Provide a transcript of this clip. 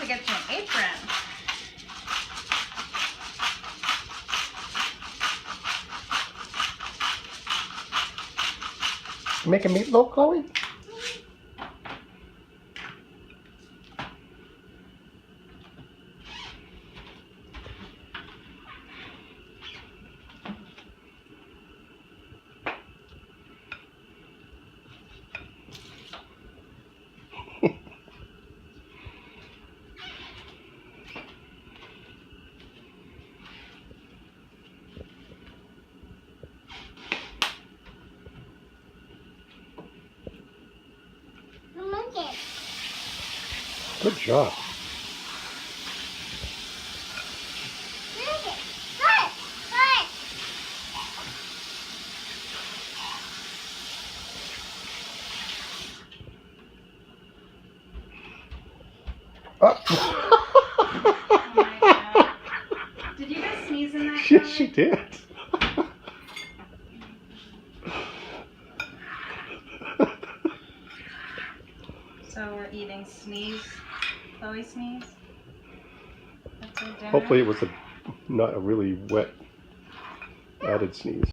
to get you an apron. Make a meatloaf, Chloe? Good job. Oh. Oh my God. Did you guys sneeze in that? Yes, she did. So we're eating sneeze. Chloe sneeze. Hopefully it was not a really wet added sneeze.